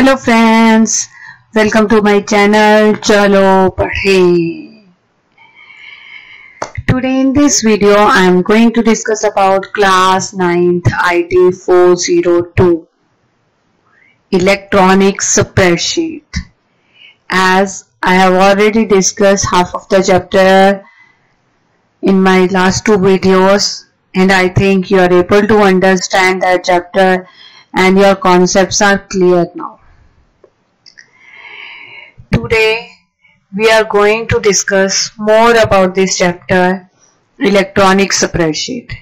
Hello friends, welcome to my channel Chalo Padhe. Today in this video I am going to discuss about class 9th IT 402 electronic spreadsheet. As I have already discussed half of the chapter in my last two videos, and I think you are able to understand that chapter and your concepts are clear now. Today we are going to discuss more about this chapter, electronic spreadsheet.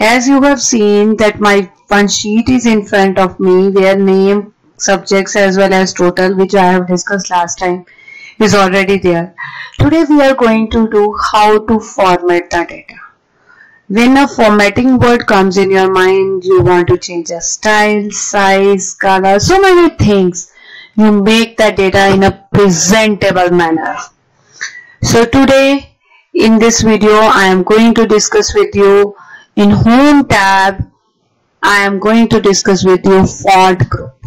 As you have seen that my one sheet is in front of me where name, subjects as well as total, which I have discussed last time, is already there. Today we are going to do how to format the data. When a formatting word comes in your mind, you want to change a style, size, color, so many things. You make the data in a presentable manner. So today in this video I am going to discuss with you in Home tab. I am going to discuss with you font group.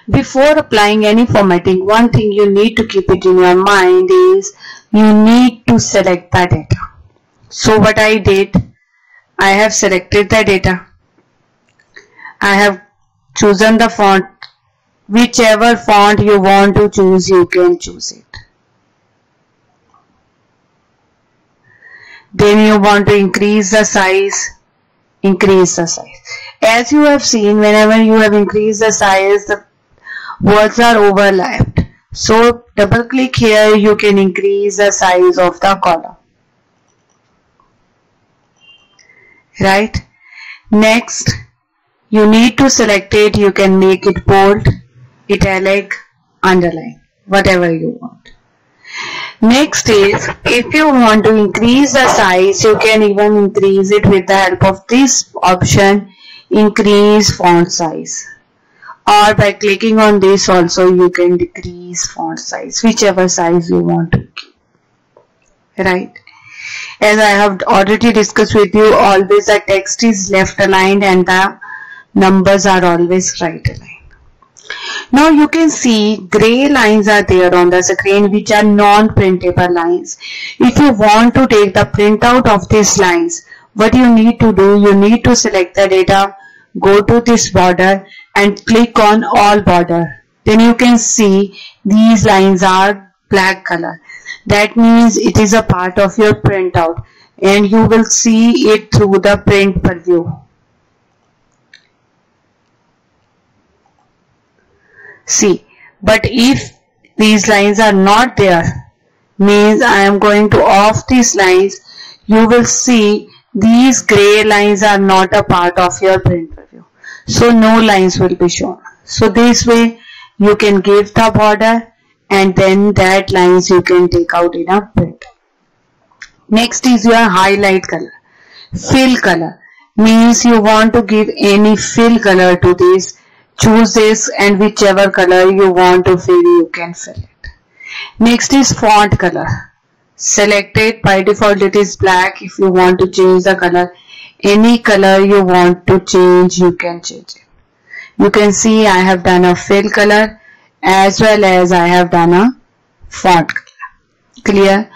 Before applying any formatting, one thing you need to keep it in your mind is you need to select the data. So what I did, I have selected the data. I have chosen the font. Whichever font you want to choose, you can choose it. Then you want to increase the size, increase the size. As you have seen, whenever you have increased the size, the words are overlapped. So double click here, you can increase the size of the column. Right? Next, you need to select it. You can make it bold, italic, underline, whatever you want. Next is, if you want to increase the size, you can even increase it with the help of this option, increase font size. Or by clicking on this also, you can decrease font size, whichever size you want to keep. Right? As I have already discussed with you, always the text is left aligned and the numbers are always right aligned. Now you can see gray lines are there on the screen, which are non-printable lines. If you want to take the printout of these lines, what you need to do, you need to select the data, go to this border and click on all border. Then you can see these lines are black color. That means it is a part of your printout and you will see it through the print preview. See, but if these lines are not there, means I am going to off these lines, you will see these gray lines are not a part of your print preview. So no lines will be shown. So this way you can give the border and then that lines you can take out in a print. Next is your highlight color. Fill color means you want to give any fill color to this. Choose this and whichever color you want to fill, you can fill it. Next is font color. Select it. By default it is black. If you want to change the color, any color you want to change, you can change it. You can see I have done a fill color as well as I have done a font color. Clear?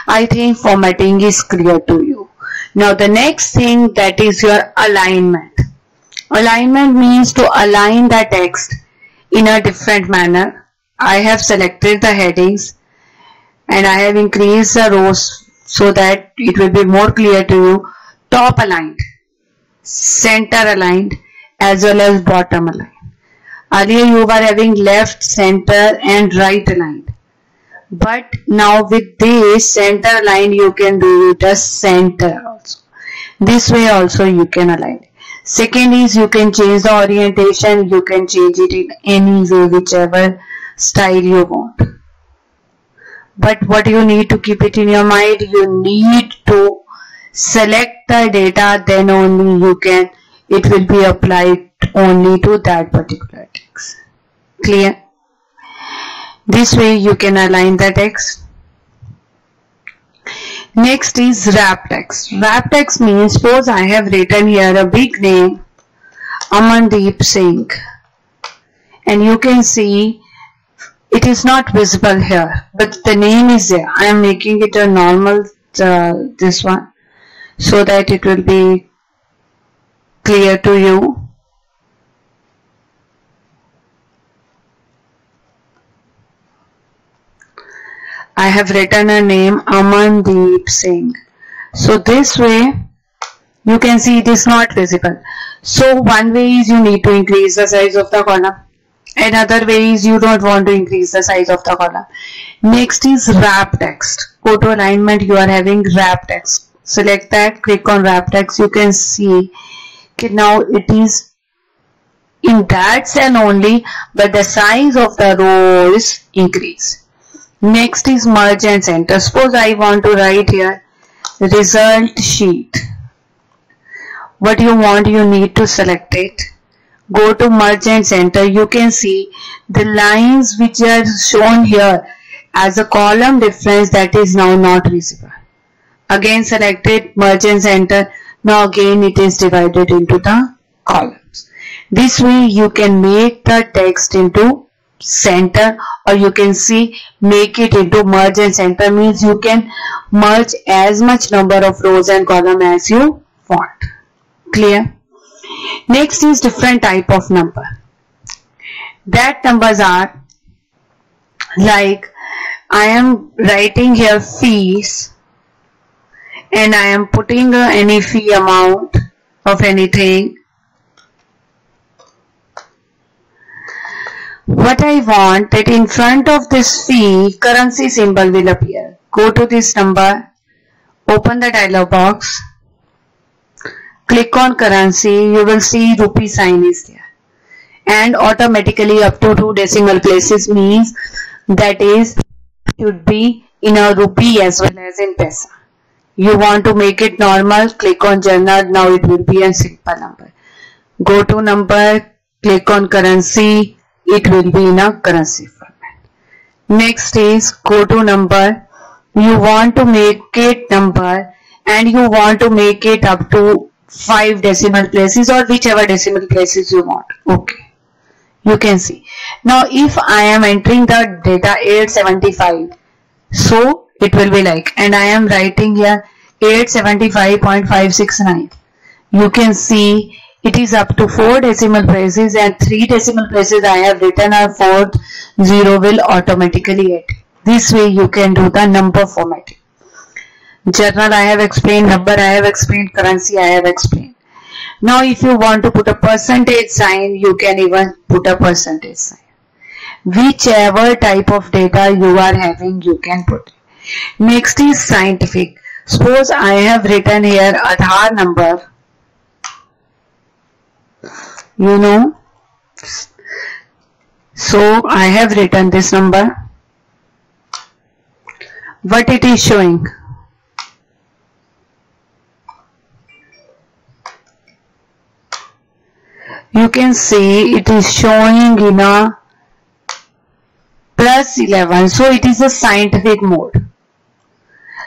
I think formatting is clear to you. Now the next thing, that is your alignment. Alignment means to align the text in a different manner. I have selected the headings and I have increased the rows so that it will be more clear to you. Top aligned, center aligned as well as bottom aligned. Earlier you were having left, center and right aligned. But now with this center line you can do it as center also. This way also you can align it. Second is you can change the orientation. You can change it in any way, whichever style you want. But what you need to keep it in your mind, you need to select the data, then only you can, it will be applied only to that particular text. Clear? This way you can align the text. Next is wrap text. Wrap text means, suppose I have written here a big name, Amandeep Singh, and you can see it is not visible here, but the name is there. I am making it a normal this one so that it will be clear to you. I have written a name Amandeep Singh. So this way you can see it is not visible. So one way is you need to increase the size of the column. Another way is you don't want to increase the size of the column. Next is wrap text. Go to alignment, you are having wrap text. Select that, click on wrap text. You can see okay, now it is in that cell only, but the size of the row is increased. Next is merge and center. Suppose I want to write here result sheet. What you want, you need to select it. Go to merge and center. You can see the lines which are shown here as a column difference, that is now not visible. Again select it, merge and center. Now again it is divided into the columns. This way you can make the text into center, or you can see make it into merge and center, means you can merge as much number of rows and column as you want. Clear? Next is different type of number. That numbers are like I am writing here fees and I am putting any fee amount of anything. What I want that in front of this fee currency symbol will appear. Go to this number, open the dialog box, click on currency, you will see rupee sign is there, and automatically up to 2 decimal places, means that is should be in a rupee as well as in paisa. You want to make it normal, click on journal. Now it will be a simple number. Go to number, click on currency, it will be in a currency format. Next is go to number, you want to make it number and you want to make it up to 5 decimal places or whichever decimal places you want. Okay, you can see. Now if I am entering the data 875, so it will be like, and I am writing here 875.569. You can see it is up to 4 decimal places and 3 decimal places I have written a 4th 0 will automatically add. This way you can do the number formatting. Journal I have explained, number I have explained, currency I have explained. Now if you want to put a percentage sign, you can even put a percentage sign. Whichever type of data you are having, you can put. Next is scientific. Suppose I have written here Aadhaar number. You know, so I have written this number. What it is showing? You can see it is showing in a +11. So it is a scientific mode.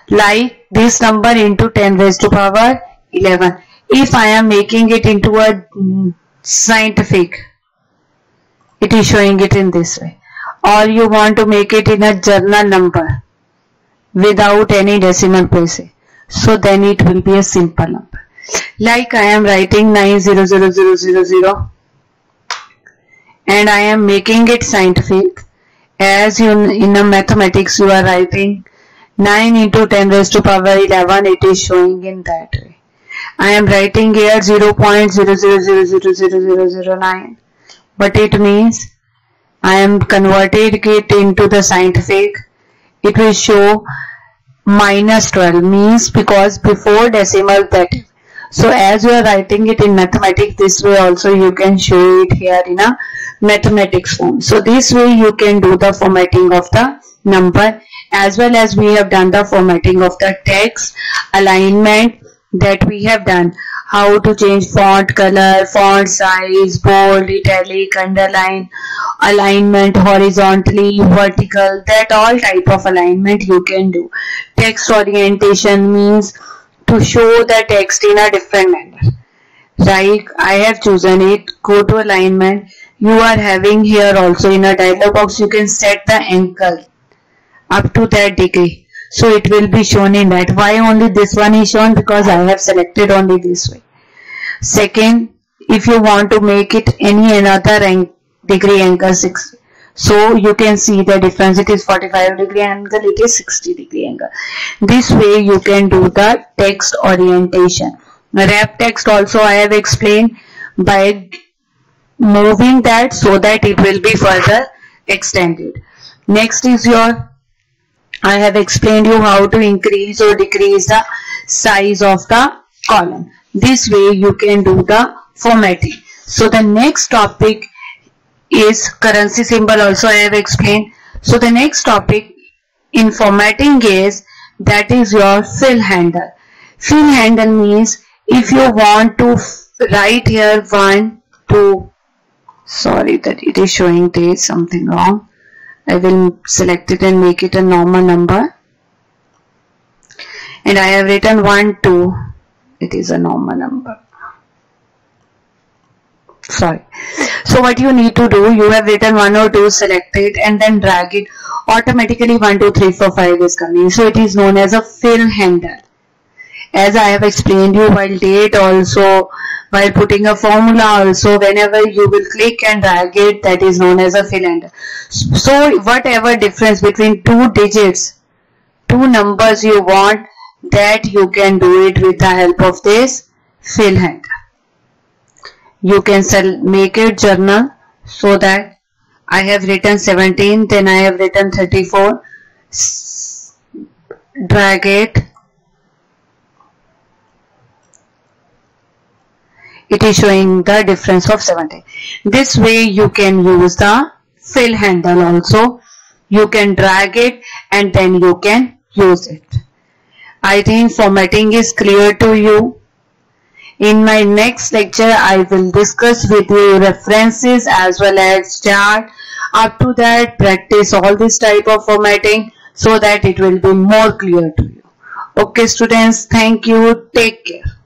Like this number into 10 raised to power 11. If I am making it into a scientific, it is showing it in this way. Or you want to make it in a journal number without any decimal place, so then it will be a simple number. Like I am writing 900000 and I am making it scientific. As you in a mathematics you are writing 9 into 10 raised to power 11, it is showing in that way. I am writing here 0.0000009, but it means I am converting it into the scientific. It will show -12, means because before decimal that. So as you are writing it in mathematics, this way also you can show it here in a mathematics form. So this way you can do the formatting of the number, as well as we have done the formatting of the text, alignment that we have done, how to change font color, font size, bold, italic, underline, alignment horizontally, vertical, that all type of alignment you can do. Text orientation means to show the text in a different manner. Like I have chosen it, go to alignment, you are having here also in a dialog box, you can set the angle up to that degree. So it will be shown in that. Why only this one is shown? Because I have selected only this way. Second, if you want to make it any another degree angle 60, so you can see the difference. It is 45 degree angle, it is 60 degree angle. This way you can do the text orientation. Wrap text also I have explained by moving that so that it will be further extended. Next is your, I have explained you how to increase or decrease the size of the column. This way you can do the formatting. So the next topic is currency symbol, also I have explained. So the next topic in formatting is, that is your fill handle. Fill handle means if you want to write here 1, 2, sorry that it is showing there something wrong. I will select it and make it a normal number. And I have written 1, 2. It is a normal number. Sorry. So what you need to do, you have written 1 or 2, select it and then drag it. Automatically 1, 2, 3, 4, 5 is coming. So it is known as a fill handle. As I have explained you while date also, while putting a formula also, whenever you will click and drag it, that is known as a fill handle. So whatever difference between 2 digits, 2 numbers you want, that you can do it with the help of this fill handle. You can make it journal, so that I have written 17, then I have written 34, drag it, it is showing the difference of 17. This way you can use the fill handle also. You can drag it and then you can use it. I think formatting is clear to you. In my next lecture, I will discuss with you references as well as chart. Up to that, practice all this type of formatting so that it will be more clear to you. Okay students, thank you. Take care.